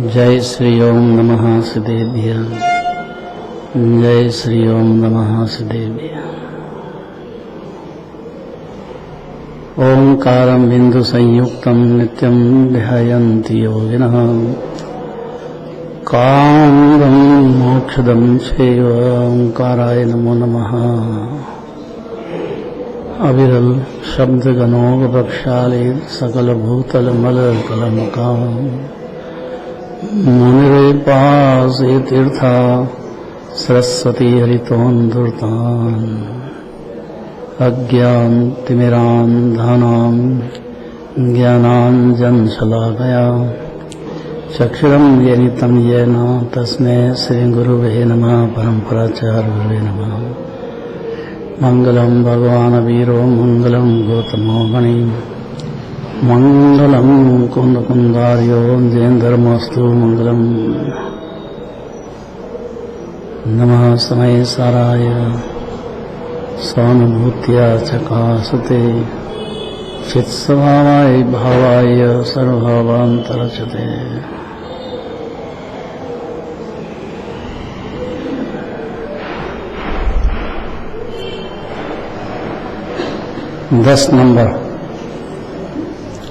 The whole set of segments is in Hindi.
जय श्री ओम नमः सिद्धेभ्य। जय श्री ओम नमः सिद्धेभ्य। ओंकारं बिंदु संयुक्तं नित्यं ध्यायन्ति योगिनः कामदं मोक्षदं चैव। ओंकाराय नमो नमः। अविरल शब्द गणोग प्रक्षाले सकल भूतल मल कलमकाम मुनिरे पासे तीर्था सरस्वती हरितोन्दुर्तान अज्ञान तिमिरान्धानां ज्ञानाञ्जन शलाकया चक्षुरं येन येन तस्मै श्री गुरुवे नमः। परम्पराचार्य नमः। मंगलम भगवान वीरो मंगलम गौतमो मणि मंगलम कुंद कुंदार्यो जैन धर्मस्तु मंगलम। नमः समय साराय सौनुभूत्या चकासते चित्स्वभावाय भावाय सर्वभावान्तरचते। 10 नंबर।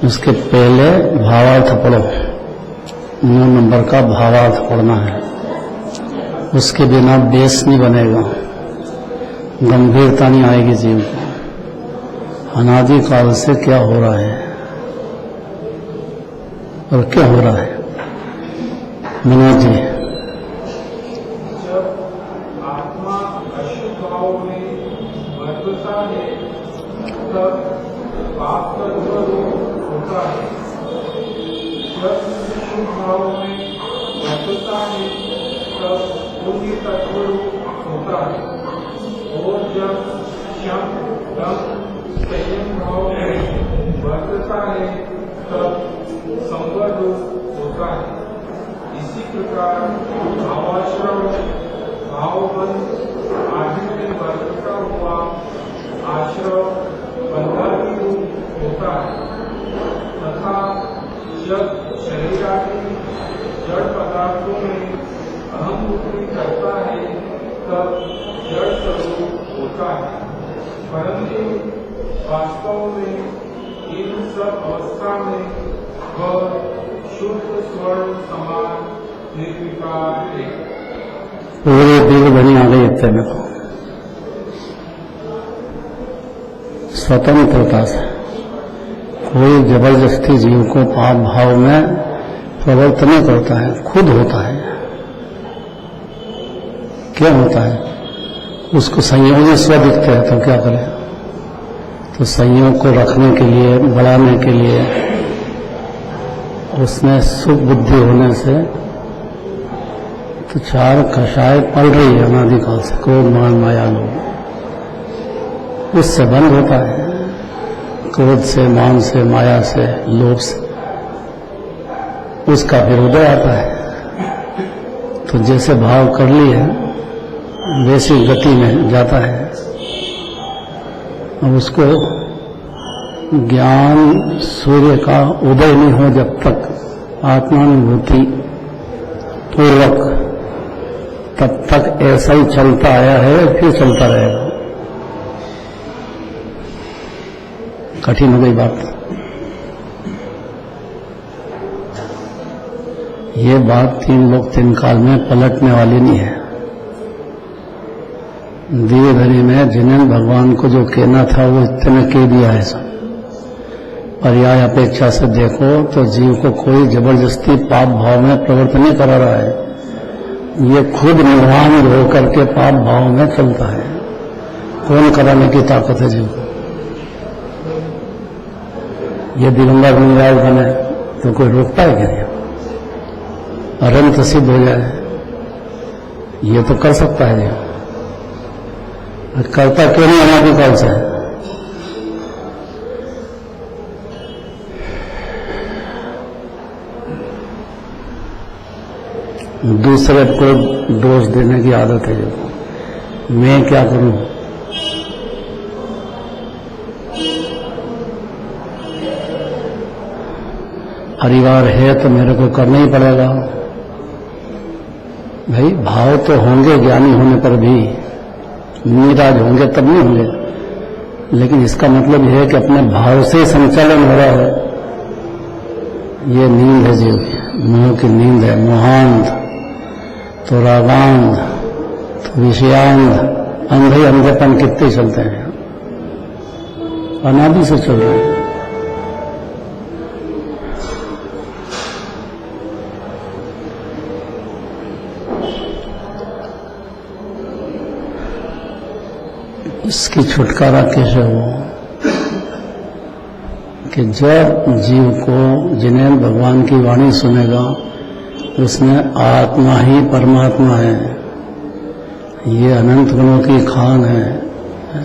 उसके पहले भावार्थ पढ़ो। 9 नंबर का भावार्थ पढ़ना है। उसके बिना बेस नहीं बनेगा, गंभीरता नहीं आएगी जीव को। अनादि काल से क्या हो रहा है और क्या हो रहा है। मनोज जी। इसी प्रकार भावाश्रम भावबंध आदि में वर्तता हुआ आश्रम बंधन होता है तथा जब शरीर आदि जड़ पदार्थों में अहम बुद्धि करता है तब जड़ स्वरूप होता है। परंतु वास्तव में इन सब अवस्था में वह शुद्ध स्वर्ण समान निर्विकार है। पूरे दिल बनी आ गई इतने में तो स्वतंत्रता से कोई जबरदस्ती जीव को पाप भाव में प्रवृत्त नहीं करता है, खुद होता है। क्या होता है, उसको संयोग स्व दिखते हैं तो क्या करें। तो संयोग को रखने के लिए, बढ़ाने के लिए उसमें सुख बुद्धि होने से तो 4 कषाय पल रही है अनादिकाल से। क्रोध मान माया लोग, उससे बंद होता है। क्रोध से, मान से, माया से, लोभ से उसका विरोध आता है। तो जैसे भाव कर लिए वैसी गति में जाता है। अब उसको ज्ञान सूर्य का उदय नहीं हो जब तक आत्मानुभूति पूर्वक, तब तक ऐसा ही चलता आया है, फिर चलता रहेगा। कठिन हो गई बात। ये बात 3 लोग 3 काल में पलटने वाली नहीं है। धीरे धीरे में जिन्हें भगवान को जो कहना था वो इतने कह दिया है सब। पर्याय अपेक्षा से देखो तो जीव को कोई जबरदस्ती पाप भाव में प्रवृत्त नहीं करा रहा है। ये खुद निर्वाण होकर के पाप भाव में चलता है। कौन कराने की ताकत है जीव को। ये दिगंबर निराज बने तो कोई रोक पाएगा नहीं। अनंत सिद्ध हो जाए ये तो कर सकता है जीव। करता क्यों नहीं अनादिकाल से। दूसरे को दोष देने की आदत है जो। मैं क्या करूं, परिवार है तो मेरे को करना ही पड़ेगा। भाई भाव तो होंगे ज्ञानी होने पर भी, नीराज होंगे तब नहीं होंगे, लेकिन इसका मतलब यह है कि अपने भाव से संचालन हो रहा है। ये नींद है जीव की, मोह की नींद है। मोहांध तो रागांध तो विषयांध, अंधे अंधेपन कितने चलते हैं, अनादि से चल रहे हैं। इसकी छुटकारा कैसे हो कि जब जीव को जिन्हें भगवान की वाणी सुनेगा उसमें आत्मा ही परमात्मा है, ये अनंत गुणों की खान है,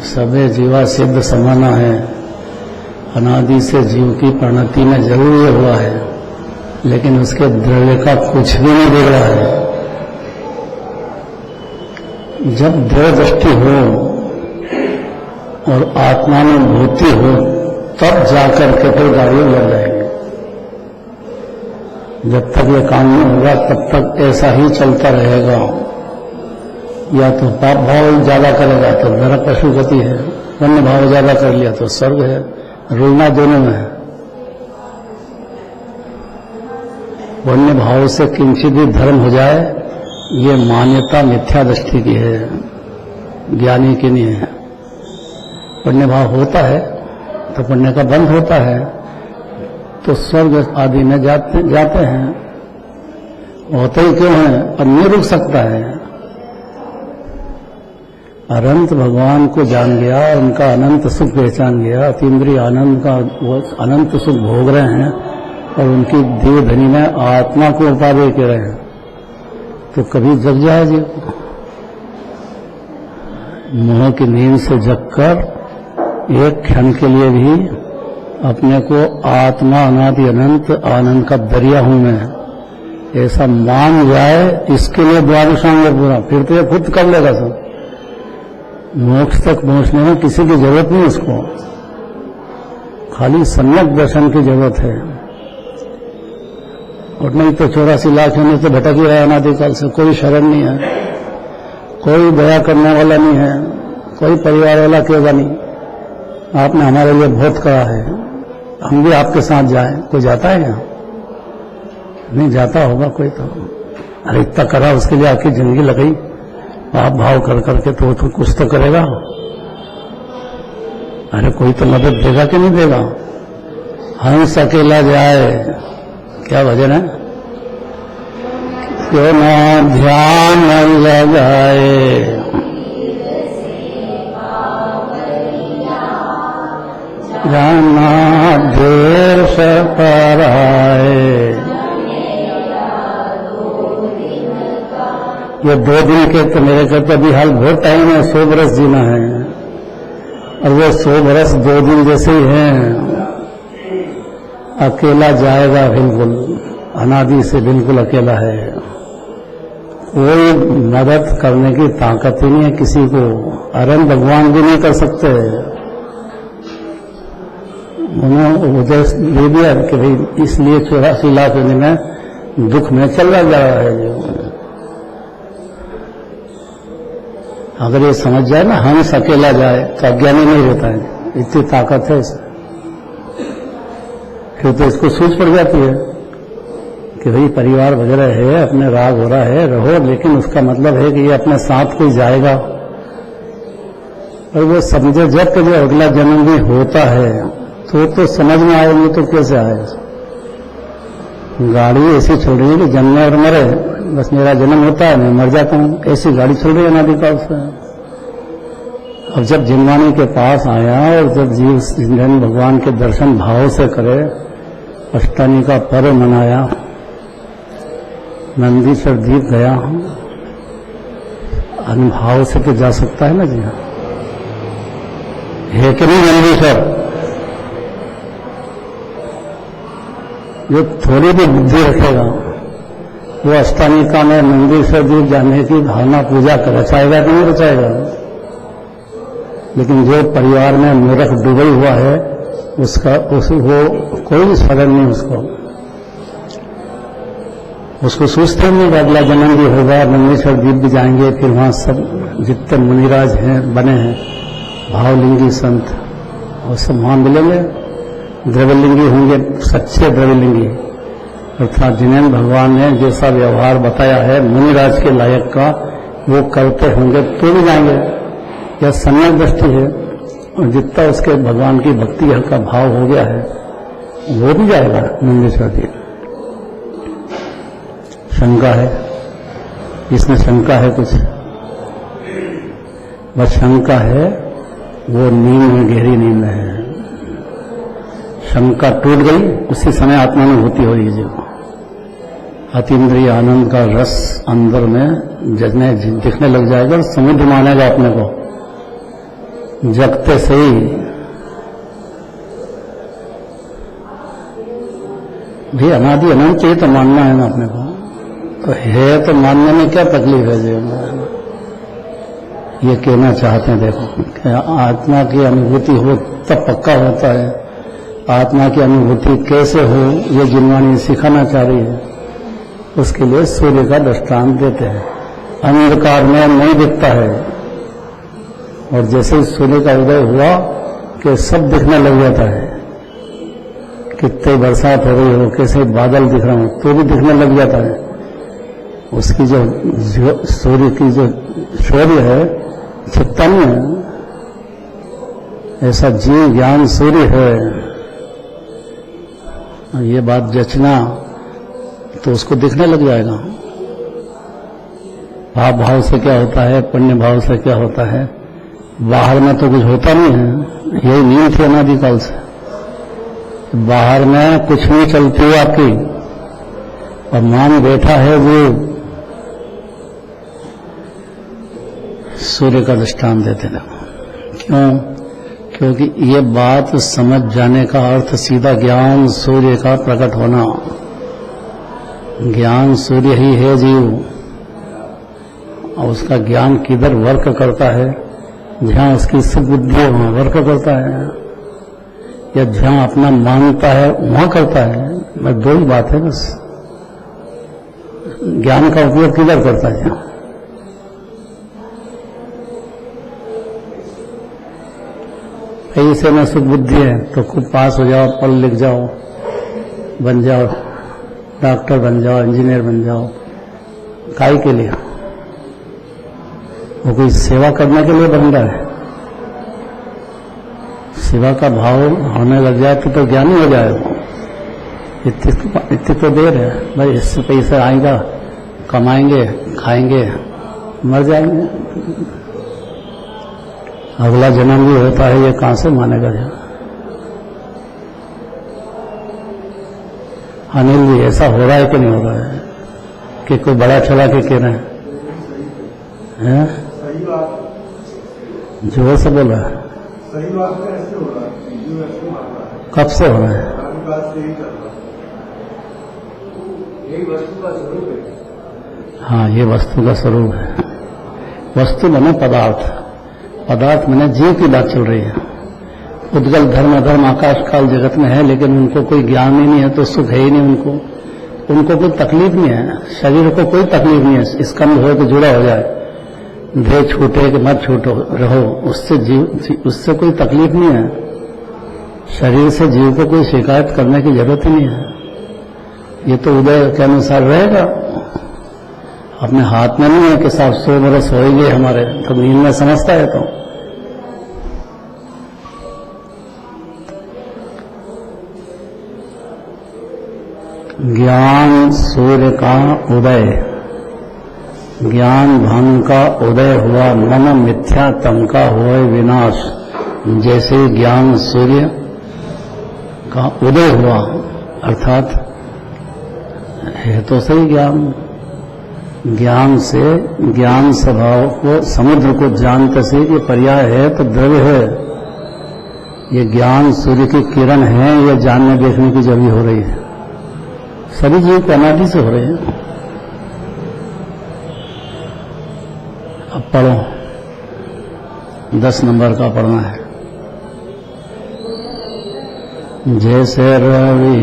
सबे जीवा सिद्ध समाना है, अनादि से जीव की परिणति में जरूर ये हुआ है, लेकिन उसके द्रव्य का कुछ भी नहीं बिगड़ा है। जब द्रव्य दृष्टि हो और आत्मा में भूति हो तब जाकर के फिर गाड़ियां लग जाएंगे। जब तक ये काम नहीं होगा तब तक ऐसा ही चलता रहेगा। या तो पाप भाव ज्यादा करेगा तो नरक पशु गति है, पुण्य भाव ज्यादा कर लिया तो स्वर्ग है, रुलना दोनों में है। पुण्य भाव से किंचित भी धर्म हो जाए ये मान्यता मिथ्या दृष्टि की है, ज्ञानी की नहीं है। पुण्य भाव होता है तो पुण्य का बंध होता है तो स्वर्ग आदि में जाते हैं। होते ही क्यों है, और नहीं रुक सकता है। अनंत भगवान को जान गया, उनका अनंत सुख पहचान गया, अतीन्द्रिय आनंद का वो अनंत सुख भोग रहे हैं और उनकी देव धनी में आत्मा को उपादेय कर रहे हैं, तो कभी जग जाए जी। मोह की नींद से जगकर एक क्षण के लिए भी अपने को आत्मा अनादि अनंत आनंद का दरिया हूं मैं, ऐसा मान जाए, इसके लिए द्वादशांग पूरा, फिर तो ये खुद कर लेगा सब। मोक्ष तक पहुंचने में किसी की जरूरत नहीं उसको, खाली सम्यक दर्शन की जरूरत है। और नहीं तो 84 लाख में तो भटक ही रहा अनादिकाल से, कोई शरण नहीं है, कोई दया करने वाला नहीं है, कोई परिवार वाला क्यों नहीं। आपने हमारे लिए बहुत करा है, हम भी आपके साथ जाएं। कोई जाता है यहाँ? नहीं जाता होगा कोई तो। अरे इतना करा उसके लिए आपकी जिंदगी लगाई, आप भाव कर करके तो कुछ तो करेगा। अरे कोई तो मदद देगा कि नहीं देगा? हंस अकेला जाए, क्या भजन है? क्यों ना ध्यान लगाए, जाना देर से पर आए। ये 2 दिन के तो मेरे कहते अभी हाल बहुत टाइम है, 100 बरस जीना है, और वो 100 बरस 2 दिन जैसे ही हैं। अकेला जाएगा बिल्कुल, अनादि से बिल्कुल अकेला है, कोई मदद करने की ताकत ही नहीं है किसी को। अरन भगवान भी नहीं कर सकते। उन्होंने उपदेश दे दिया कि भाई इसलिए 84 लाख में दुख में चल रहा जा रहा है। अगर ये समझ जाए ना, हंस अकेला जाए तो अज्ञानी नहीं रहता है, इतनी ताकत है इसे। फिर तो इसको सूझ पड़ जाती है कि भाई परिवार वगैरह है, अपने राग हो रहा है, रहो, लेकिन उसका मतलब है कि ये अपने साथ कोई जाएगा। और वो समझे जब कि जो अगला जन्म भी होता है तो समझ में आएगी तो कैसे आए। गाड़ी ऐसी चल रही है कि जन्मे और मरे, बस मेरा जन्म होता है मैं मर जाता हूँ, ऐसी गाड़ी चल रही है अनादिकाल से। अब जब जिनवानी के पास आया और जब जीव भगवान के दर्शन भाव से करे, अष्टमी का पर्व मनाया, नंदीश्वर द्वीप गया, अनुभाव से तो जा सकता है ना जी, है कि नहीं नंदीश्वर? जो थोड़ी भी बुद्धि रखेगा वो अष्टानिका में नंदीश्वर द्वीप जाने की भावना पूजा कर रचाएगा कि नहीं रचाएगा? लेकिन जो परिवार में मूर्ख डूबा हुआ है उसका वो कोई स्मरण नहीं उसको। उसको सोचते नहीं कि अगला जन्म भी होगा, नंदीश्वर द्वीप भी जाएंगे, फिर वहाँ सब जितने मुनिराज हैं बने हैं भावलिंगी संत वो सब वहाँ मिलेंगे, द्रव्यलिंगी होंगे, सच्चे द्रव्यलिंगी। अर्थात जिन्हें भगवान ने जैसा व्यवहार बताया है मुनिराज के लायक का वो करते होंगे तो भी जाएंगे। यह सम्यक दृष्टि है, और जितना उसके भगवान की भक्ति का भाव हो गया है वो भी जाएगा नंदीश्वर जी। शंका है, इसमें शंका है कुछ, बस शंका है, वो नींद में, गहरी नींद में है। शंका टूट गई, उसी समय आत्मा में होती हो रही जो अतीन्द्रिय आनंद का रस अंदर में जगने दिखने लग जाएगा और समुद्र मानेगा अपने को जगते से ही। भी अनादि अनंत चाहिए तो मानना है ना अपने को, तो है तो मानने में क्या तकलीफ है जीवन में। ये कहना चाहते हैं देखो कि आत्मा की अनुभूति हो तब पक्का होता है। आत्मा की अनुभूति कैसे हो ये जिनवानी सिखाना चाह रही है, उसके लिए सूर्य का दृष्टांत देते हैं। अंधकार में नहीं दिखता है, और जैसे ही सूर्य का उदय हुआ कि सब दिखने लग जाता है। कितने बरसात हो रही हो, कैसे बादल दिख रहे हो तो भी दिखने लग जाता है। उसकी जो सूर्य की जो शौर्य है छिपता नहीं है। ऐसा जीव ज्ञान सूर्य है, ये बात जचना तो उसको दिखने लग जाएगा। भाव भाव से क्या होता है, पुण्य भाव से क्या होता है, बाहर में तो कुछ होता नहीं है। यही नींद थी अनादिकाल से, बाहर में कुछ नहीं चलती है आपकी, और मान बैठा है वो सूर्य का दृष्टांत देते हैं। क्यों? क्योंकि ये बात समझ जाने का अर्थ सीधा ज्ञान सूर्य का प्रकट होना। ज्ञान सूर्य ही है जीव, और उसका ज्ञान किधर वर्क करता है, जहां उसकी सुबुद्धि है वहां वर्क करता है, या जहां अपना मानता है वहां करता है। बस दो ही बात है बस। ज्ञान का उपयोग किधर करता है? ऐसे में सुबुद्धि है तो खुद पास हो जाओ, पढ़ लिख जाओ, बन जाओ, डॉक्टर बन जाओ, इंजीनियर बन जाओ। काहे के लिए? वो कोई सेवा करने के लिए बन रहा है। सेवा का भाव होने लग जाए तो ज्ञानी हो जाएगा। इतनी तो देर है भाई, इससे पैसा आएगा, कमाएंगे, खाएंगे, मर जाएंगे, अगला जन्म भी होता है, ये कहां से मानेगा? अनिल जी ऐसा हो रहा है कि नहीं हो रहा है कि कोई बड़ा चला के कह रहे हैं? सही बात, जोर से बोल रहा है। सही बात कैसे हो रहा है? जो ऐसे मान रहा है, कब से हो रहा है? बात से ही कर रहा है। यही वस्तु का स्वरूप है। हाँ, ये वस्तु का स्वरूप है। वस्तु माने पदार्थ, पदार्थ माने जीव की बात चल रही है। उद्गल धर्म अधर्म आकाश काल जगत में है, लेकिन उनको कोई ज्ञान ही नहीं है तो सुख है ही नहीं उनको कोई तकलीफ नहीं है। शरीर को कोई तकलीफ नहीं है, स्कंद हो तो जुड़ा हो जाए, देह छूटे कि मत छूटो रहो, उससे कोई तकलीफ नहीं है। शरीर से जीव को कोई शिकायत करने की जरूरत ही नहीं है। ये तो उदय के अनुसार रहेगा, अपने हाथ में नहीं है कि साहब 100 बरस होएंगे हमारे, तो नींद में समझता है। तो ज्ञान सूर्य का उदय, ज्ञान भंग का उदय हुआ, मन मिथ्या तम का हुए विनाश। जैसे ज्ञान सूर्य का उदय हुआ, अर्थात है तो सही ज्ञान, ज्ञान से ज्ञान स्वभाव को समुद्र को जानते से ये पर्याय है तो द्रव्य है। ये ज्ञान सूर्य की किरण है, ये जानने देखने की जरूरी हो रही है। सभी जीव को अनादि से हो रहे हैं। अब पढ़ो, 10 नंबर का पढ़ना है। जैसे रवि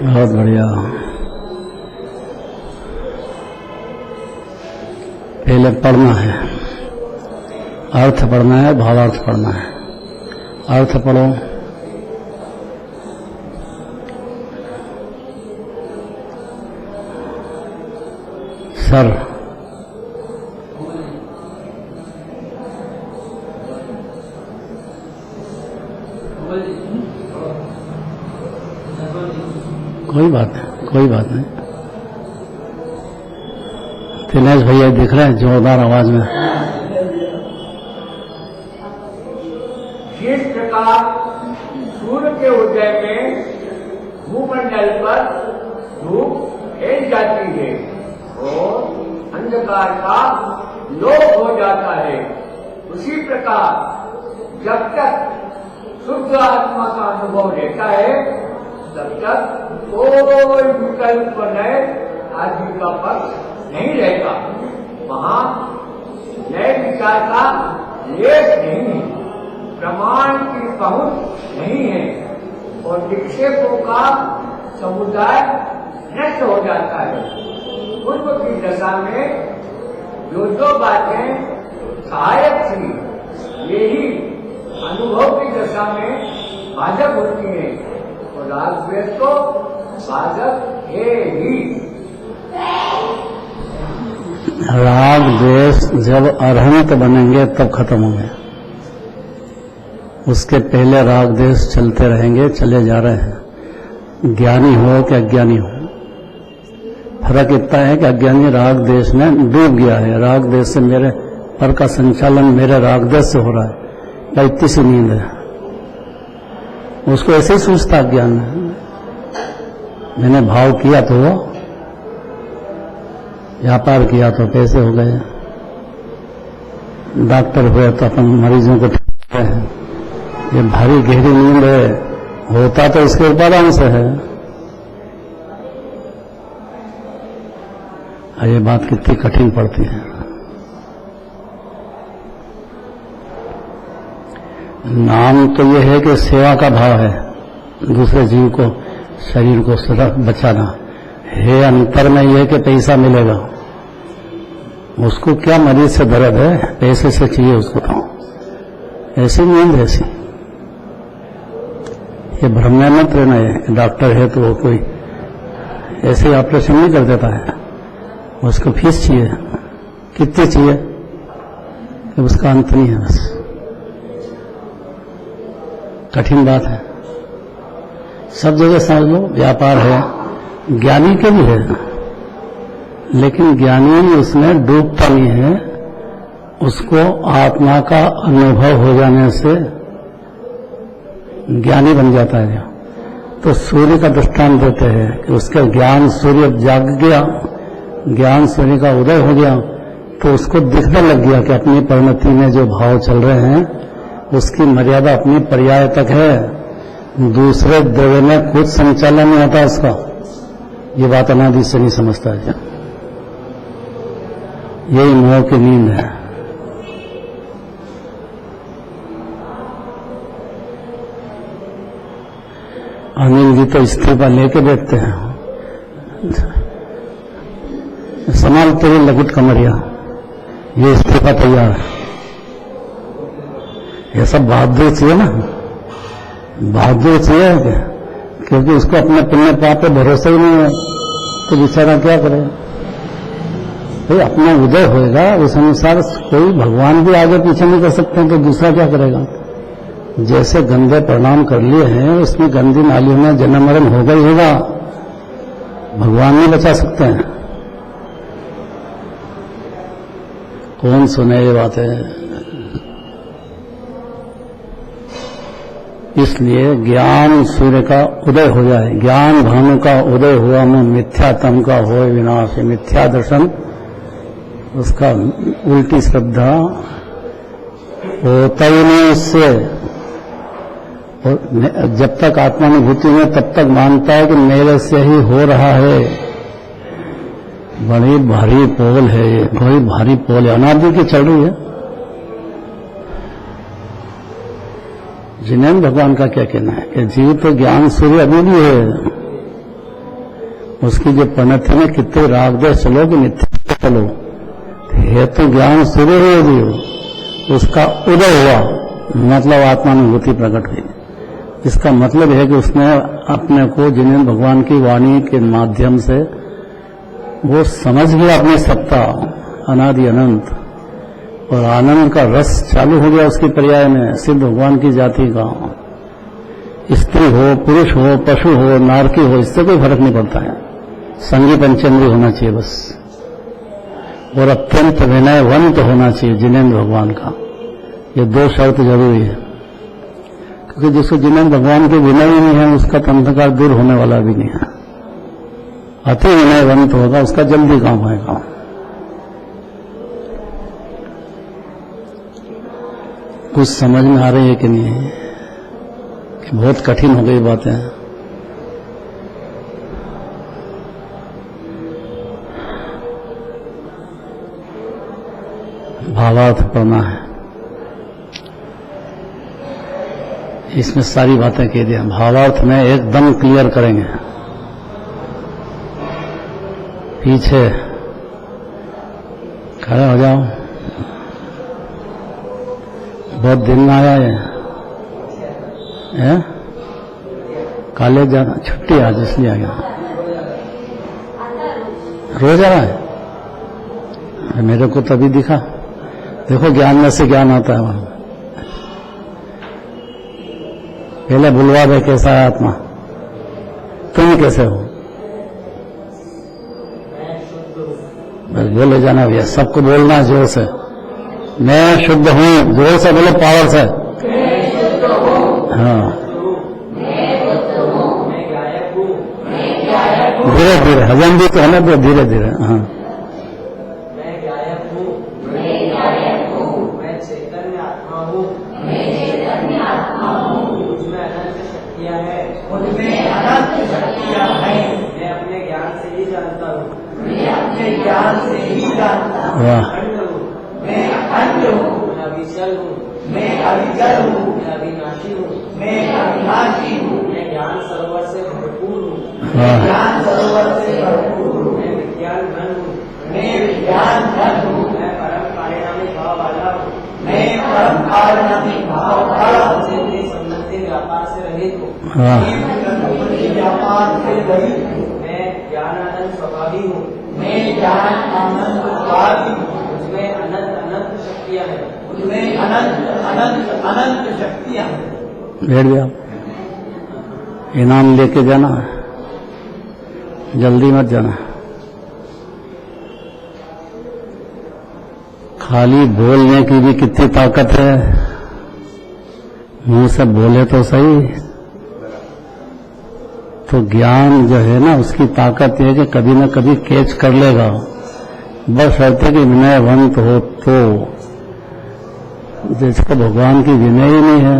बहुत बढ़िया। पहले पढ़ना है, अर्थ पढ़ना है, भावार्थ पढ़ना है। अर्थ पढ़ो। सर, कोई बात नहीं, कोई बात नहीं। दिनेश भैया दिख रहे हैं जोरदार आवाज में। जिस प्रकार सूर्य के उदय में भूमंडल पर धूप फैल जाती है और अंधकार का लोप हो जाता है, उसी प्रकार जब तक शुद्ध आत्मा का अनुभव रहता है तब तक कोई विकल्प नए आदमी का पक्ष नहीं रहता। वहाँ नए विचार का लेस नहीं है, प्रमाण की पहुंच नहीं है और विक्षेपों का समुदाय नष्ट हो जाता है। पूर्व की दशा में जो बातें सहायक थी, यही अनुभव की दशा में बाधक होती है और राग द्वेष तो बाधक है ही। राग द्वेष जब अरहंत बनेंगे तब खत्म होंगे। उसके पहले राग द्वेष चलते रहेंगे, चले जा रहे हैं। ज्ञानी हो कि अज्ञानी हो, फर्क इतना है कि अज्ञानी राग द्वेष में डूब गया है। राग द्वेष से मेरे पर का संचालन मेरे राग द्वेष से हो रहा है, या इतनी सी नींद है। उसको ऐसे ही सोचता अज्ञान में, मैंने भाव किया तो व्यापार किया तो पैसे हो गए, डॉक्टर हुए तो अपन मरीजों को ठीक करते हैं। ये भारी गहरी नींद है, होता तो इसके उपादान से है। और ये बात कितनी कठिन पड़ती है। नाम तो ये है कि सेवा का भाव है, दूसरे जीव को, शरीर को सुरक्षित बचाना है। अंतर में यह कि पैसा मिलेगा, उसको क्या मरीज से दर्द है, पैसे से चाहिए उसको तो। ऐसी नींद ऐसी, ये भ्रम में मत रहना है। डॉक्टर है तो वो कोई ऐसे ऑपरेशन नहीं कर देता है, उसको फीस चाहिए। कितनी चाहिए कि उसका अंत नहीं है। बस कठिन बात है, सब जगह समझ लो। व्यापार है, ज्ञानी के भी है, लेकिन ज्ञानी उसमें डूबता नहीं है। उसको आत्मा का अनुभव हो जाने से ज्ञानी बन जाता है। तो सूर्य का दृष्टांत देते हैं कि उसका ज्ञान, सूर्य जाग गया, ज्ञान सूर्य का उदय हो गया, तो उसको दिखने लग गया कि अपनी परिणति में जो भाव चल रहे हैं उसकी मर्यादा अपनी पर्याय तक है। दूसरे द्रव्य में कुछ संचालन नहीं होता उसका। ये बात अनादि से नहीं समझता है। यही मोह की नींद है। अनिल जी तो इस्तीफा लेके बैठते हैं। संभालते हुए लघुट कमरिया, ये इस्तीफा तैयार है। ये सब बहादुर चाहिए ना, बहादुर चाहिए क्या? क्योंकि उसको अपने पुण्य पाप पे भरोसा ही नहीं है, तो बेचारा क्या करे भाई? अपना उदय होएगा, उस अनुसार कोई भगवान भी आगे पीछे नहीं कर सकते हैं, तो दूसरा क्या करेगा? जैसे गंदे परिणाम कर लिए हैं, उसमें गंदी नालियों में जन्म मरण होगा ही होगा, भगवान नहीं बचा सकते हैं। कौन सुने ये बातें? इसलिए ज्ञान सूर्य का उदय हो जाए, ज्ञान भानु का उदय हुआ में मिथ्यातम का होए विनाश। मिथ्या दर्शन, उसका उल्टी श्रद्धा होता ही नहीं उससे। और जब तक आत्मानुभूति में तब तक मानता है कि मेरे से ही हो रहा है। बड़ी भारी पोल है ये, बड़ी भारी पोल है, अनादि की चल रही है। जिनेन्द्र भगवान का क्या कहना है कि जीव तो ज्ञान सूर्य अभी भी है, उसकी जो परिणति में कितने राग दे चलो कि नित्य चलो, हेतु ज्ञान शुरू हुए जीव, उसका उदय हुआ, मतलब आत्मानुभूति प्रकट हुई। इसका मतलब है कि उसने अपने को जिन्हें भगवान की वाणी के माध्यम से वो समझ गया अपनी सत्ता अनादि अनंत, और आनंद का रस चालू हो गया उसकी पर्याय में सिद्ध भगवान की जाति का। स्त्री हो, पुरुष हो, पशु हो, नारकी हो, इससे कोई फर्क नहीं पड़ता है, संगी पंचेंद्रिय होना चाहिए बस, और अत्यंत विनयवंत होना चाहिए जिनेन्द्र भगवान का। ये दो शर्त जरूरी है, क्योंकि जिसको जिनेन्द्र भगवान के विनय ही नहीं है उसका अंधकार दूर होने वाला भी नहीं है। अति विनयवंत होगा उसका जल्दी काम होगा। कुछ समझ में आ रही है कि नहीं, कि बहुत कठिन हो गई बातें। भावार्थ पढ़ना है, इसमें सारी बातें कह दिया। भावार्थ में एकदम क्लियर करेंगे। पीछे खड़े हो जाओ, बहुत दिन में आया है? कॉलेज जाना, छुट्टी आज इसलिए आ गया। रोज आ रहा है? मेरे को तभी दिखा। देखो ज्ञान में से ज्ञान आता है वहां। पहले बुलवा दे कैसा है आत्मा, तुम कैसे हो, बस बोले जाना भैया, सबको बोलना जोर से, मैं शुद्ध हूं, जोर से बोलो, पावर से। हाँ, धीरे धीरे हजम भी तो होने दो, धीरे धीरे। हाँ, वाह, मैं अखंड हूँ, मैं अविचल हूँ, मैं अविचल हूँ, मैं अविनाशी हूँ, मैं अविनाशी हूँ, मैं ज्ञान सरोवर से भरपूर हूँ, ज्ञान सरोवर से भरपूर हूँ, मैं विज्ञान धन हूँ, मैं विज्ञान धन हूँ, मैं परम परिणामी भाव वाला हूँ, मैं परम परिणामी भाव वाला हूँ, मैं संबंधी व्यापार से रहित हूँ, मैं व्यापार से रहित हूँ, मैं ज्ञान आनंद स्वभावी हूँ, मैं ज्ञान आनंद स्वभावी हूँ, उसमें अनंत अनंत शक्तियाँ हैं, उसमें अनंत अनंत अनंत शक्तियाँ हैं। बैठ जाओ, इनाम लेके जाना, जल्दी मत जाना। खाली बोलने की भी कितनी ताकत है, मुंह से बोले तो सही। तो ज्ञान जो है ना, उसकी ताकत यह है कि कभी न कभी कैच कर लेगा, बस शर्त है कि विनयवंत हो। तो जिसको भगवान की विनय ही नहीं है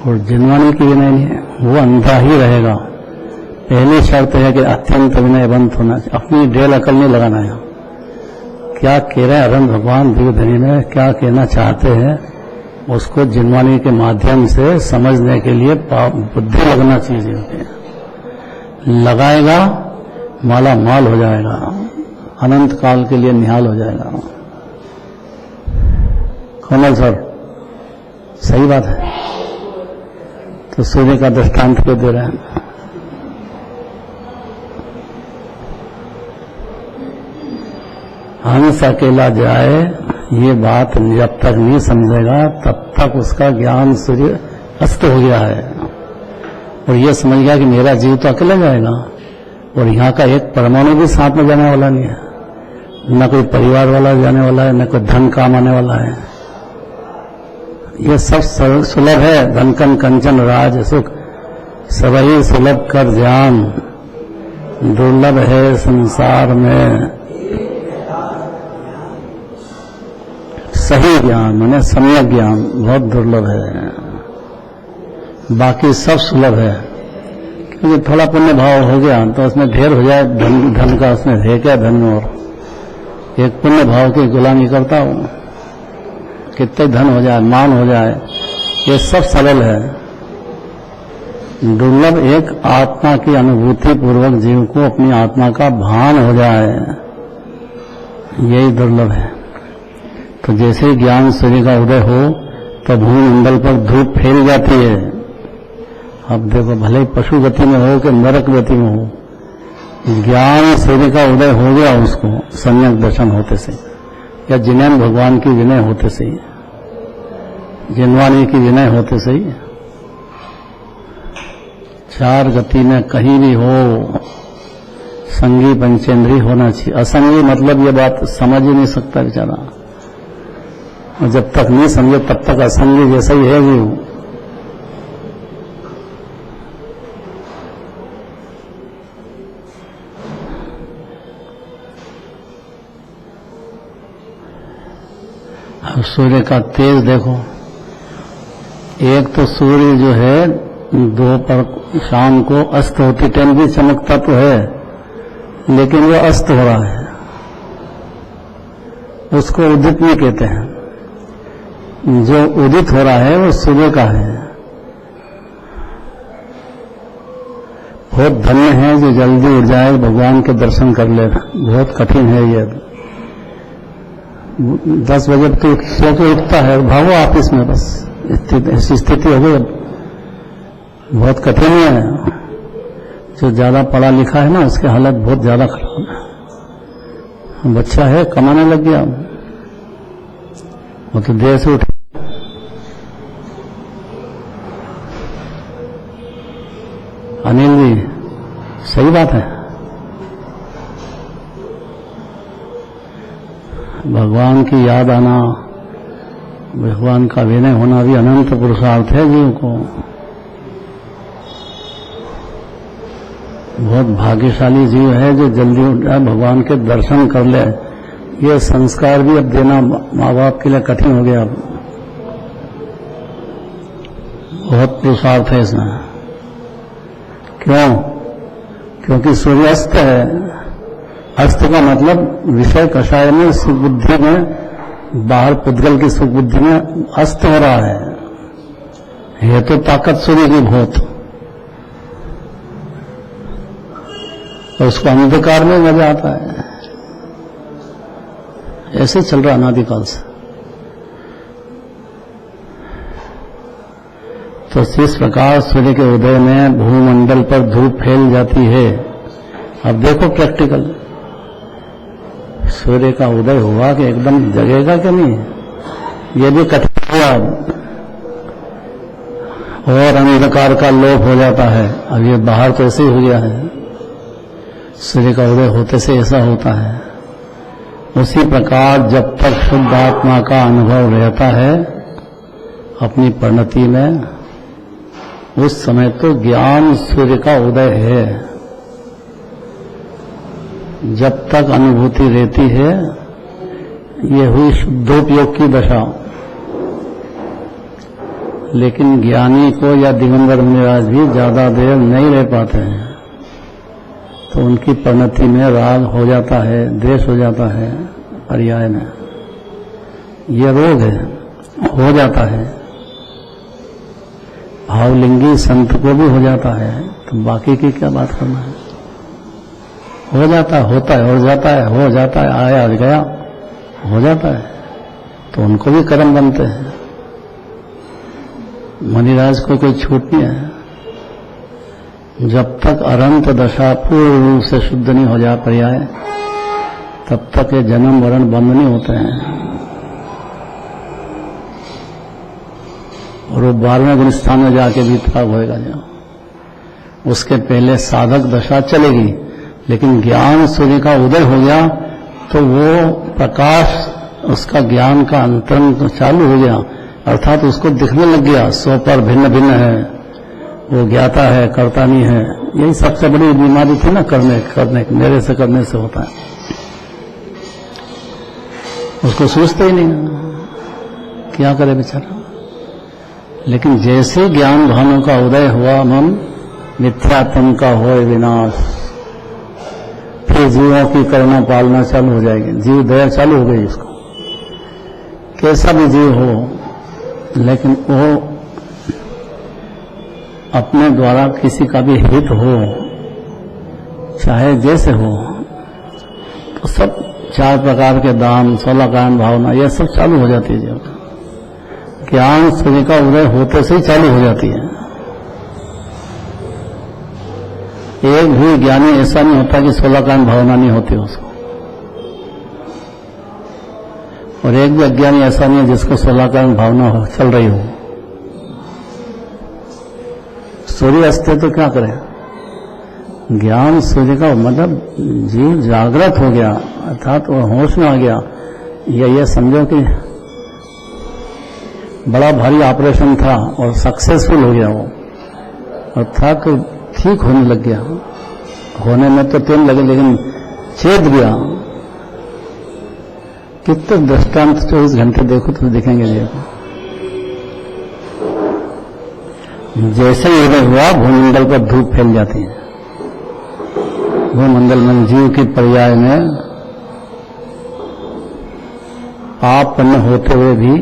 और जिनवाणी की विनय नहीं है, वो अंधा ही रहेगा। पहली शर्त है कि अत्यंत विनयवंत होना चाहिए, अपनी ढेल अकल नहीं लगाना है। क्या कह रहे हैं अरविंद भगवान दिव्यधनी में, क्या कहना चाहते हैं, उसको जिनवाणी के माध्यम से समझने के लिए बुद्धि लगना चाहिए। लगाएगा माला माल हो जाएगा, अनंत काल के लिए निहाल हो जाएगा। कमल सर, सही बात है। तो सूर्य का दृष्टांत क्यों दे रहे हैं? हंस अकेला जाए, ये बात जब तक नहीं समझेगा तब तक उसका ज्ञान सूर्य अस्त हो गया है। और ये समझ गया कि मेरा जीव तो अकेला जाएगा और यहाँ का एक परमाणु भी साथ में जाने वाला नहीं है, न कोई परिवार वाला जाने वाला है, न कोई धन काम आने वाला है। ये सब सुलभ है, धनकन कंचन राज सुख सबही सुलभ कर ज्ञान, दुर्लभ है संसार में सही ज्ञान, माने सम्यक ज्ञान बहुत दुर्लभ है। बाकी सब सुलभ है, क्योंकि थोड़ा पुण्य भाव हो गया तो उसमें ढेर हो जाए धन का, उसमें है क्या धन। और एक पुण्य भाव की गुलामी करता हूं, कितने धन हो जाए, मान हो जाए, ये सब सरल है। दुर्लभ एक आत्मा की अनुभूति पूर्वक जीव को अपनी आत्मा का भान हो जाए, यही दुर्लभ है। तो जैसे ज्ञान सूर्य का उदय हो तो भूमंडल पर धूप फैल जाती है। अब देखो, भले ही पशु गति में हो कि नरक गति में हो, ज्ञान सूर्य का उदय हो गया उसको सम्यक दर्शन होते से, या जिनेन भगवान की विनय होते से, जिनवाणी की विनय होते से, चार गति में कहीं भी हो, संगी पंचेंद्री होना चाहिए। असंगी मतलब ये बात समझ ही नहीं सकता बेचारा, और जब तक नहीं समझे तब तक असंगी जैसा ही है वो। अब सूर्य का तेज देखो, एक तो सूर्य जो है दोपहर शाम को अस्त होती टाइम भी चमकता तो है, लेकिन वो अस्त हो रहा है, उसको उदित नहीं कहते हैं। जो उदित हो रहा है वो सूर्य का है। बहुत धन्य है जो जल्दी उठ जाए, भगवान के दर्शन कर ले। बहुत कठिन है ये। 10 बजे तो सो के उठता है, भागो ऑफिस में, बस ऐसी स्थिति हो गई। बहुत कठिन है। जो ज्यादा पढ़ा लिखा है ना, उसकी हालत बहुत ज्यादा खराब है। बच्चा है, कमाने लग गया, वो तो देर से उठे। अनिल जी, सही बात है। भगवान की याद आना, भगवान का विनय होना भी अनंत पुरुषार्थ है जीव को। बहुत भाग्यशाली जीव है जो जल्दी उठ जाए, भगवान के दर्शन कर ले। ये संस्कार भी अब देना माँ बाप के लिए कठिन हो गया। बहुत पुरुषार्थ है इसमें। क्यों? क्योंकि सूर्य अस्त है। अस्त का मतलब विषय कषाय में, सुख बुद्धि में, बाहर पुद्गल की सुख बुद्धि में अस्त हो रहा है। ये तो ताकत सूर्य की बहुत, और उसको अंधकार में मजा आता है। ऐसे चल रहा अनादिकाल से। तो इस प्रकार सूर्य के उदय में भूमंडल पर धूप फैल जाती है। अब देखो प्रैक्टिकल, सूर्य का उदय हुआ कि एकदम जगेगा कि नहीं, ये भी कठिन हुआ। और अंधकार का लोप हो जाता है। अब ये बाहर तो ऐसे ही हो गया है, सूर्य का उदय होते से ऐसा होता है। उसी प्रकार जब तक शुद्ध आत्मा का अनुभव रहता है अपनी परिणति में, उस समय तो ज्ञान सूर्य का उदय है। जब तक अनुभूति रहती है, ये हुई शुद्धोपयोग की दशा। लेकिन ज्ञानी को या दिगंबर मुनिराज भी ज्यादा देर नहीं रह पाते हैं, तो उनकी परिणति में राग हो जाता है, द्वेष हो जाता है, पर्याय में। ये रोग है, हो जाता है। भावलिंगी संत को भी हो जाता है, तो बाकी की क्या बात करना है। हो जाता है, होता है, हो जाता है, हो जाता है, आया गया, हो जाता है, तो उनको भी कर्म बनते हैं। मुनिराज को कोई छूट नहीं है। जब तक अनंत दशा पूर्ण रूप से शुद्ध नहीं हो जाए पर्याय, तब तक ये जन्म मरण बंद नहीं होते हैं। और वो 12वें गुण स्थान में जाके भी त्याग होएगा। जो उसके पहले साधक दशा चलेगी, लेकिन ज्ञान सूर्य का उदय हो गया तो वो प्रकाश, उसका ज्ञान का अंतरंग चालू हो गया, अर्थात उसको दिखने लग गया। सौ पर भिन्न भिन्न है, वो ज्ञाता है, करता नहीं है। यही सबसे बड़ी बीमारी थी ना, करने मेरे से करने से होता है। उसको सोचते ही नहीं, क्या करे बेचारा। लेकिन जैसे ज्ञान भानों का उदय हुआ, मन मिथ्यात्म का होए विनाश, फिर जीवों की करुणा पालना चालू हो जाएगी। जीव दया चालू हो गई उसको। कैसा भी जीव हो, लेकिन वो अपने द्वारा किसी का भी हित हो, चाहे जैसे हो, तो सब 4 प्रकार के दान, 16 कारण भावना, यह सब चालू हो जाती है। जब ज्ञान सूर्य का उदय होते से ही चालू हो जाती है। एक भी ज्ञानी ऐसा नहीं होता कि 16 कारण भावना नहीं होती उसको, और एक भी अज्ञानी ऐसा नहीं है जिसको 16 कारण भावना हो, चल रही हो। सूर्य अस्ते तो क्या करें? ज्ञान सूर्य का मतलब जीव जागृत हो गया, अर्थात वो होश में आ गया, या ये समझो कि बड़ा भारी ऑपरेशन था और सक्सेसफुल हो गया वो, अर्थात ठीक होने लग गया। होने में तो टाइम लगे लेकिन चेत गया। कितने दृष्टांत 24 घंटे देखो तो दिखेंगे जी। जैसे ही उदय हुआ भूमंडल पर धूप फैल जाती है। भूमंडल में जीव की पर्याय में पापन्न होते हुए भी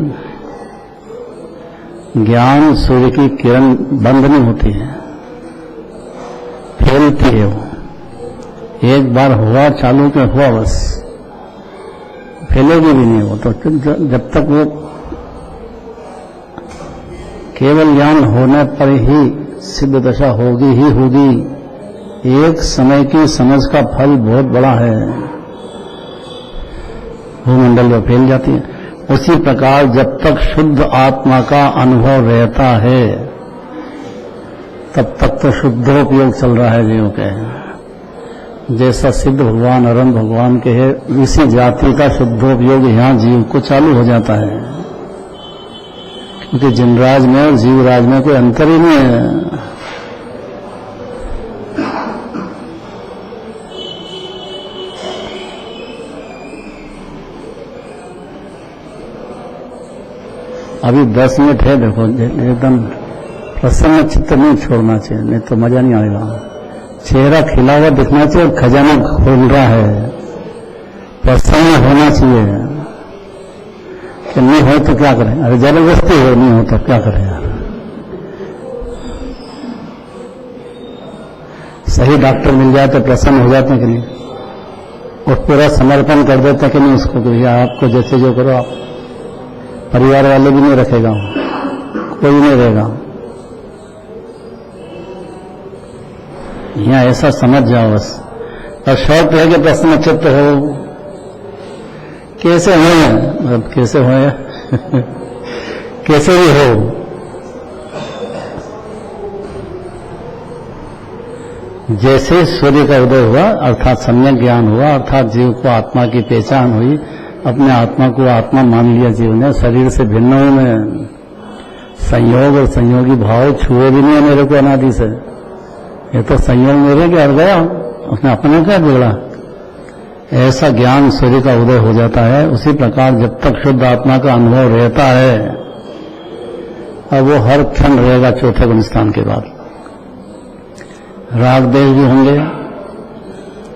ज्ञान सूर्य की किरण बंद नहीं होती है, फैलती है। वो एक बार हुआ चालू के हुआ, बस फैलेगी भी नहीं वो तो, जब तक वो केवल ज्ञान होने पर ही सिद्ध दशा होगी ही होगी। एक समय की समझ का फल बहुत बड़ा है, भूमंडल में फैल जाती है। उसी प्रकार जब तक शुद्ध आत्मा का अनुभव रहता है तब तक तो शुद्धोपयोग चल रहा है जीव के। जैसा सिद्ध भगवान अरंभ भगवान के है, इसी जाति का शुद्धोपयोग यहाँ जीव को चालू हो जाता है, क्योंकि जिनराज में और जीवराज में कोई अंतर ही नहीं है। अभी 10 मिनट है, देखो एकदम प्रसन्न चित्त नहीं छोड़ना चाहिए, नहीं तो मजा नहीं आएगा। चेहरा खिला हुआ दिखना चाहिए और खजाना खोल रहा है, प्रसन्न होना चाहिए। कि नहीं हो तो क्या करें? अरे जबरदस्ती हो, नहीं हो तो क्या करें यार? सही डॉक्टर मिल जाए तो प्रसन्न हो जाते हैं कि नहीं, और पूरा समर्पण कर देते हैं कि नहीं उसको, कि आपको जैसे जो करो आप। परिवार वाले भी नहीं रखेगा, कोई नहीं रहेगा। यहाँ ऐसा समझ जाओ बस। और शौक है कि प्रसन्न चित्त हो। कैसे हो, मतलब कैसे हो कैसे भी हो, जैसे सूर्य का उदय हुआ अर्थात सम्यक ज्ञान हुआ, अर्थात जीव को आत्मा की पहचान हुई, अपने आत्मा को आत्मा मान लिया जीव ने, शरीर से भिन्न हूं मैं, संयोग और संयोगी भाव छुए भी नहीं है मेरे को अनादि से। ये तो संयोग मेरे के हट गया, उसने अपने क्या बिगड़ा। ऐसा ज्ञान सूर्य का उदय हो जाता है। उसी प्रकार जब तक शुद्ध आत्मा का अनुभव रहता है, अब वो हर क्षण रहेगा चौथे गुणस्थान के बाद। राग देश भी होंगे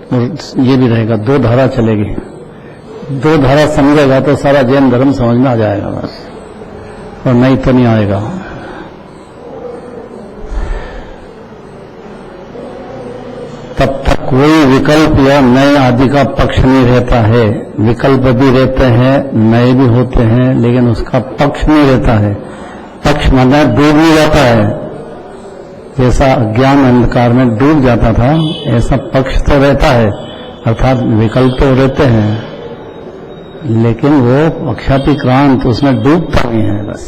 और ये भी रहेगा, 2 धारा चलेगी। 2 धारा समझेगा तो सारा जैन धर्म समझ में आ जाएगा बस, और नहीं तो नहीं आएगा। तब तक कोई विकल्प या नए आदि का पक्ष नहीं रहता है। विकल्प भी रहते हैं, नए भी होते हैं, लेकिन उसका पक्ष नहीं रहता है। पक्ष माना डूब नहीं जाता है। जैसा अज्ञान अंधकार में डूब जाता था, ऐसा पक्ष तो रहता है, अर्थात विकल्प तो रहते हैं, लेकिन वो पक्षातिक्रांत उसमें डूबता नहीं है बस।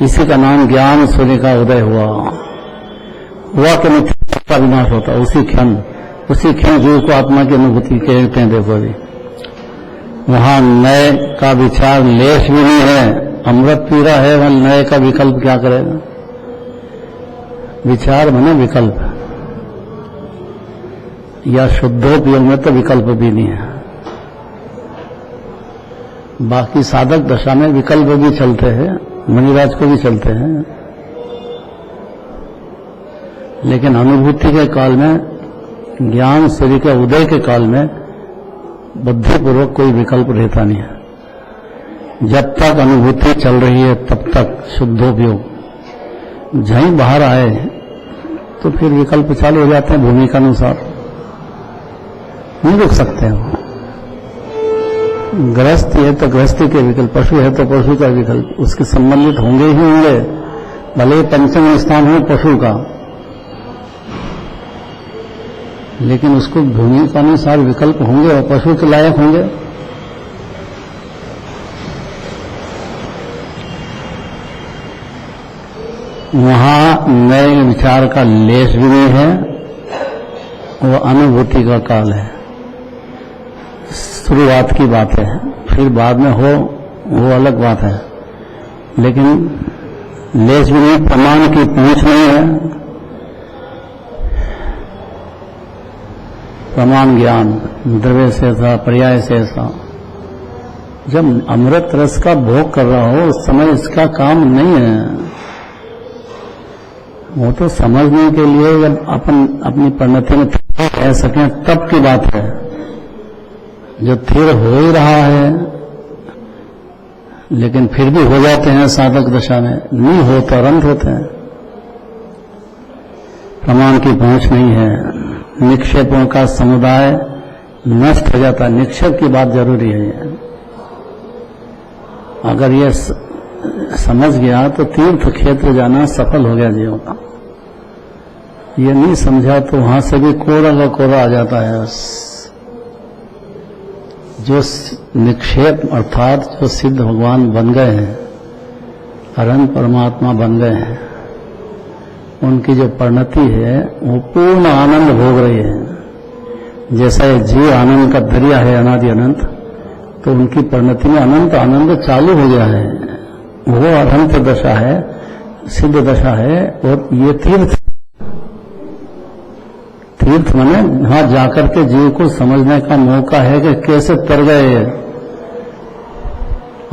इसी का नाम ज्ञान सूर्य का उदय हुआ कि मिथ्या का विनाश होता उसी क्षण जीव को आत्मा की अनुभूति कहते हैं। देखो अभी वहां नए का विचार लेश भी नहीं है, अमृत पी रहा है, वहां नए का विकल्प क्या करेगा? विचार माने विकल्प, या शुद्धोपयोग में तो विकल्प भी नहीं है। बाकी साधक दशा में विकल्प भी चलते हैं, मुनिराज को भी चलते हैं, लेकिन अनुभूति के काल में, ज्ञान सूर्य के उदय के काल में बुद्धिपूर्वक कोई विकल्प रहता नहीं है। जब तक अनुभूति चल रही है तब तक शुद्धोपयोग, जहीं बाहर आए तो फिर विकल्प चालू हो जाते हैं भूमि के अनुसार, नहीं रुक सकते हैं। गृहस्थी है तो गृहस्थी के विकल्प, पशु है तो पशु का विकल्प, उसके संबंधित होंगे ही होंगे, भले ही पंचम स्थान हो पशु का, लेकिन उसको भूमि के अनुसार विकल्प होंगे और पशु के लायक होंगे। वहां नए विचार का लेश भी नहीं है, वो अनुभूति का काल है, शुरुआत की बात है, फिर बाद में हो वो अलग बात है, लेकिन लेश भी नहीं, प्रमाण की पहुंच नहीं है। प्रमाण ज्ञान द्रव्य से ऐसा, पर्याय से ऐसा, जब अमृत रस का भोग कर रहा हो उस समय इसका काम नहीं है। वो तो समझने के लिए जब अपन अपनी परिणति में रह सकें तब की बात है। जो थिर हो ही रहा है, लेकिन फिर भी हो जाते हैं साधक दशा में, नहीं हो तो अनंत होते हैं। प्रमाण की पहुंच नहीं है, निक्षेपों का समुदाय नष्ट हो जाता है। निक्षेप की बात जरूरी है। अगर ये समझ गया तो तीर्थ क्षेत्र जाना सफल हो गया जीवन का। ये नहीं समझा तो वहां से भी कोरा का कोरा आ जाता है। जो निक्षेप अर्थात जो सिद्ध भगवान बन गए हैं, अनंत परमात्मा बन गए हैं, उनकी जो परिणति है वो पूर्ण आनंद भोग रही है। जैसा ये जीव आनंद का दरिया है अनादि अनंत, तो उनकी परिणति में अनंत आनंद चालू हो गया है। वो अनंत दशा है, सिद्ध दशा है। और ये तीर्थ माने वहां जाकर के जीव को समझने का मौका है कि कैसे तर गए,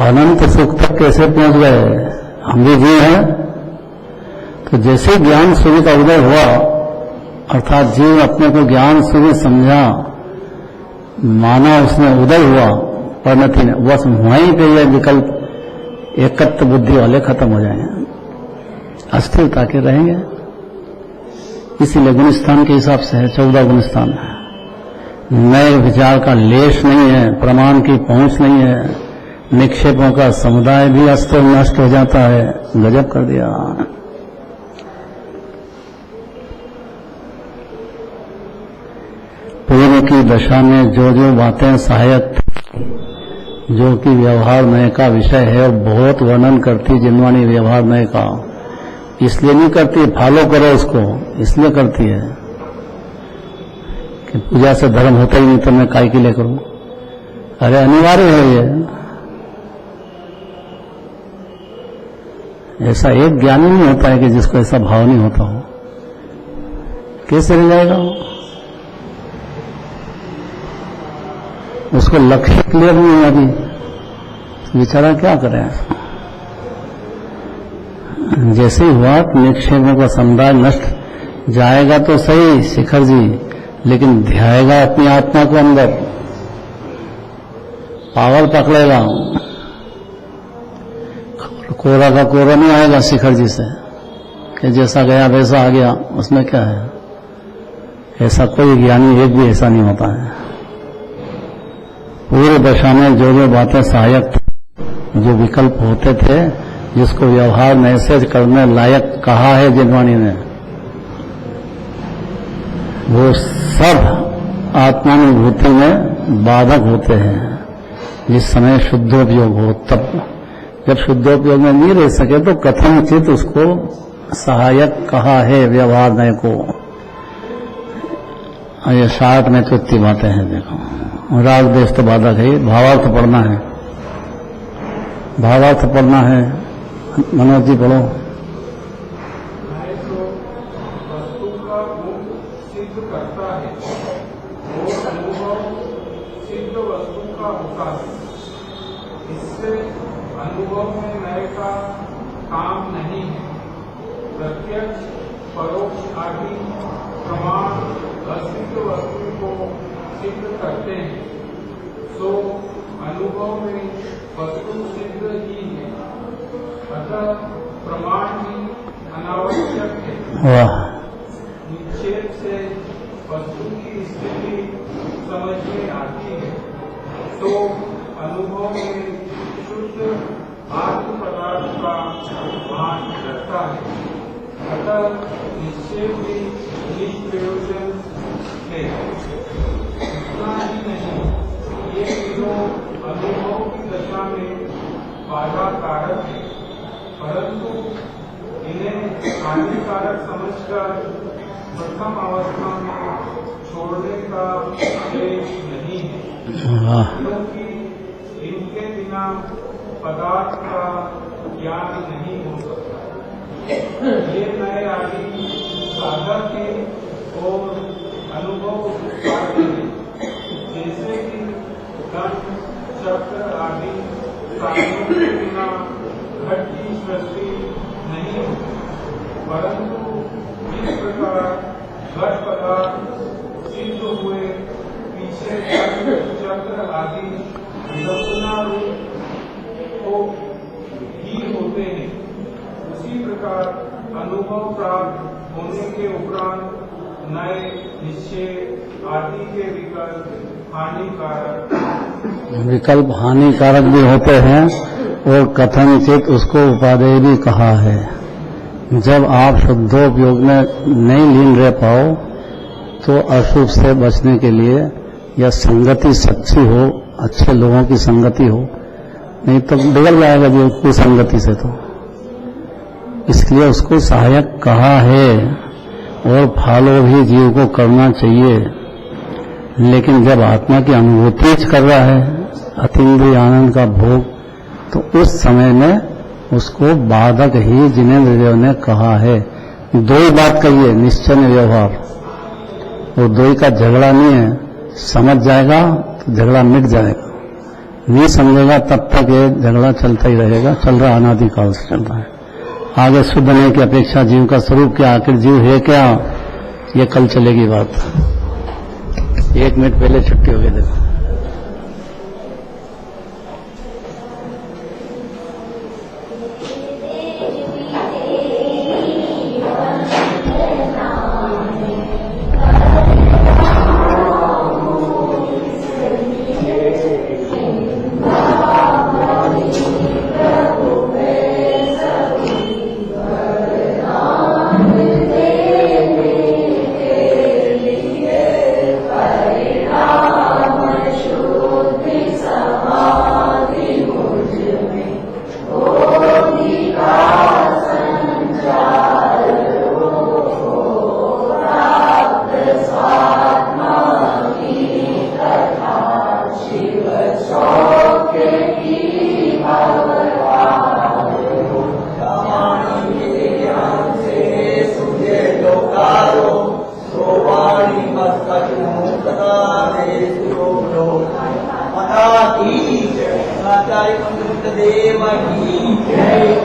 अनंत सुख तक कैसे पहुंच गए। हम भी जीव हैं, तो जैसे ज्ञान सूर्य का उदय हुआ, अर्थात जीव अपने को ज्ञान सूर्य समझा, माना उसने उदय हुआ परिणति ने, बस वहीं पे यह विकल्प एकत्व बुद्धि वाले खत्म हो जाएंगे, अस्थिरता के रहेंगे। इसीलिए गुणस्थान के हिसाब से है 14 गुणस्थान है। नए विचार का लेश नहीं है, प्रमाण की पहुंच नहीं है, निक्षेपों का समुदाय भी अस्त नष्ट हो जाता है। गजब कर दिया। पूर्व की दशा में जो जो बातें सहायक थी, जो कि व्यवहार नय का विषय है और बहुत वर्णन करती जिनवाणी व्यवहार नय का, इसलिए नहीं करती फॉलो करो उसको, इसलिए करती है कि पूजा से धर्म होता ही नहीं तो मैं काय के लिए करूं। अरे अनिवार्य है ये। ऐसा एक ज्ञानी नहीं होता है कि जिसको ऐसा भाव नहीं होता हो। कैसे रह जाएगा वो? उसको लक्ष्य क्लियर नहीं है अभी, बेचारा क्या करे। जैसे ही हुआ निक्षेपों का समुदाय नष्ट जाएगा तो सही शिखर जी, लेकिन ध्याएगा अपनी आत्मा को अंदर, पावर पकड़ेगा। कोरा का कोरा नहीं आएगा शिखर जी से कि जैसा गया वैसा आ गया, उसमें क्या है। ऐसा कोई ज्ञानी एक भी ऐसा नहीं होता है। पूर्व दशा में जो जो बातें सहायक, जो विकल्प होते थे, जिसको व्यवहार मैसेज करने लायक कहा है जिनवाणी ने, वो सब आत्मानुभूति में बाधक होते हैं। जिस समय शुद्धोपयोग हो, तब जब शुद्धोपयोग में नहीं रह सके तो कथनचित उसको सहायक कहा है व्यवहार नय को। ये 60 में तो इतनी बातें हैं। देखो, राग देश तो बाधक है, भावार्थ पढ़ना है, भावार्थ पढ़ना है। मनोज जी बोलो। तो वस्तु का गुण सिद्ध करता है, वो अनुभव सिद्ध वस्तु का होता है। इससे अनुभव में नए का काम नहीं है। प्रत्यक्ष परोक्ष आदि प्रमाण असिद्ध वस्तु को सिद्ध करते हैं, सो अनुभव में वस्तु सिद्ध ही है। अतः प्रमाण की अनावश्यक निक्षेप से वस्तु की स्थिति समझ में आती है तो अनुभव में शुद्ध आत्म पदार्थ का भान रहता है। अतः निक्षेप भी निष्प्रयोजन है। इतना ही नहीं, ये तीनों अनुभव की दशा में बाधा कारक है, परंतु इन्हें हानिकारक समझकर प्रथम अवस्था में छोड़ने का आदेश नहीं है, क्योंकि इनके बिना पदार्थ का ज्ञान नहीं हो सकता। ये नए आदि साधक के और अनुभव पाते हैं, जैसे कि दंड चक्र आदि साधनों के बिना घट की सृष्टि नहीं होती, परंतु इस प्रकार घट पदार्थ सिद्ध हुए पीछे चक्र आदि सपना रूप को ही होते हैं। उसी प्रकार अनुभव प्राप्त होने के उपरांत नए निश्चय आदि के विकल्प हानिकारक भी होते हैं और कथनचित उसको उपादेय भी कहा है। जब आप शुद्धोपयोग में नहीं लीन रह पाओ तो अशुभ से बचने के लिए या संगति सच्ची हो, अच्छे लोगों की संगति हो, नहीं तो बिगड़ जाएगा जो कुसंगति से। तो इसलिए उसको सहायक कहा है और फॉलो भी जीव को करना चाहिए। लेकिन जब आत्मा की अनुभूति कर रहा है अतीन्द्रिय आनंद का भोग, तो उस समय में उसको बाधक ही जिनेन्द्र देव ने कहा है। दो ही बात कही है, निश्चय व्यवहार, वो दो ही का झगड़ा नहीं है। समझ जाएगा तो झगड़ा मिट जाएगा, नहीं समझेगा तब तक ये झगड़ा चलता ही रहेगा, चल रहा अनादिकाल से चल रहा है। आगे शुद्ध होने की अपेक्षा जीव का स्वरूप क्या, आखिर जीव है क्या, ये कल चलेगी बात। 1 मिनट पहले छुट्टी हो गई देखो। देव की जय।